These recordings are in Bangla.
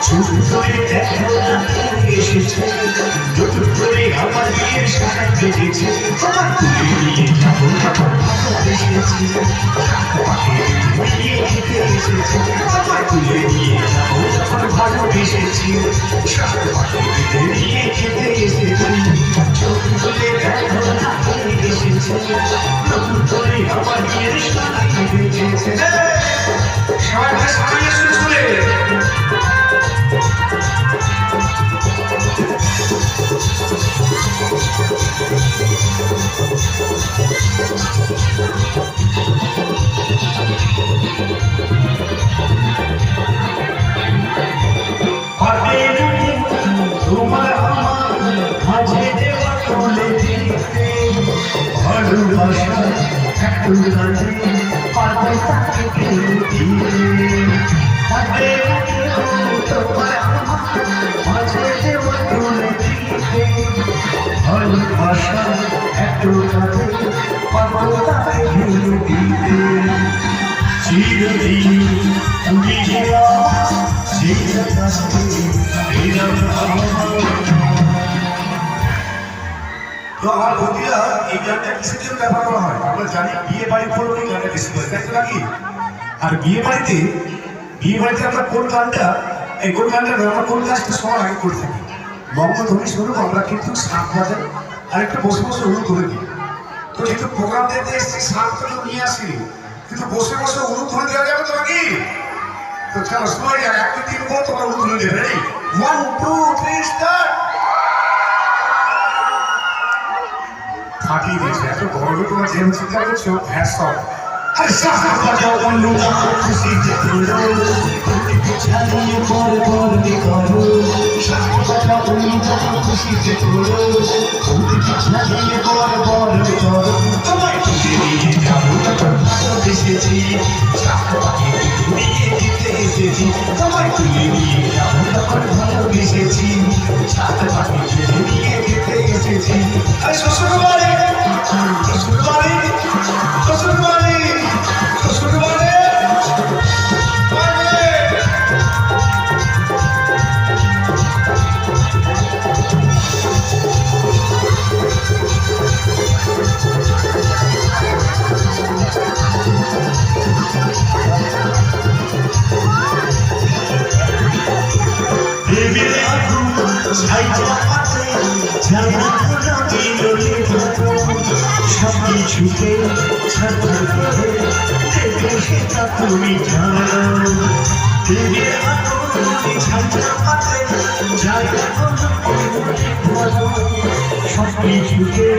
চুপ করে দেখো না এসেছে নতুন করে আমার বিয়ের সারা বেজেছে আমার তুলে নিয়ে যাবো ভালোবেসেছি বিয়ে খেতে এসেছে আমার তুলে নিয়ে যাবো যখন ভালোবেসেছি বিয়ে খেতে এসেছি চোখ তুলে দেখো না এসেছে নতুন করে আমার বিয়ের সারা বেজেছে সবাই সবাই শুনে তোমার আমার মাঝে দেওয়া তোলে দিতে ভালোবাসা একটু লাগে পারবে তাকে দিয়ে তোমার আমার মাঝে দেওয়া তোলে দিতে ভালোবাসা একটু লাগে পারবে তাকে দিতে চিরদিন তুমি তো আমার বন্ধুরা এই গানটা কিসের জন্য ব্যবহার করা হয় আমরা জানি বিয়ে বাড়ি করলে এই গানটা বেশি করে তাই তো নাকি আর বিয়ে বাড়িতে আমরা কোন গানটা আমরা কোন কাজটা সবার আগে করে থাকি বঙ্গধ্বনি স্বরূপ আমরা কিন্তু শাঁখ বাজাই আর একটা বসে বসে অনু করে দিই তো যেহেতু প্রোগ্রাম দেখতে এসেছি শাঁখ তো নিয়ে আসিনি কিন্তু বসে বসে অনু করে দেওয়া যাবে তো নাকি তো চলো সবাই একটা তিন বল তোমরা অনু করে দেবে রেডি 1 2 3 স্টার্ট ফাটিয়ে দিয়েছে এত বড় তোমার যেমন চিন্তা করছো হ্যাঁ সব খুশিতে এসেছি এসেছি তোমায় তুলে নিয়ে যাবো তখন ভালোবেসেছি সাথে পাখি তুলে নিয়ে যেতে এসেছি শ্বশুর বাড়ি শ্বশুর বাড়ি শ্বশুর বাড়ি শ্বশুর বাড়ি সবকিছুকে তুমি জানো সবকিছুকে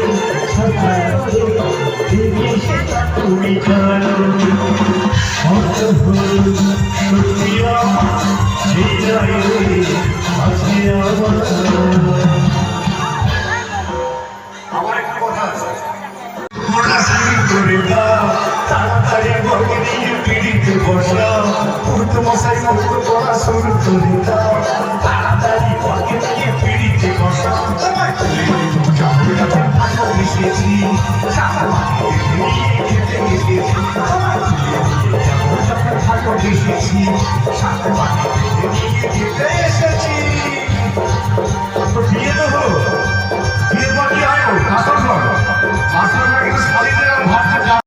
তুমি জানো আমার একটা কথা আছে তাড়াতাড়ি বকে নিয়ে পিড়িতে বসা উর্দু মশাই মতো পড়া শুরু করে দাও তাড়াতাড়ি বকে নিয়ে পিড়িতে বসা তোমায় তুলে ভালোবেসেছি খেতে এসেছি ভালোবেসেছি সাথে খেতে এসেছি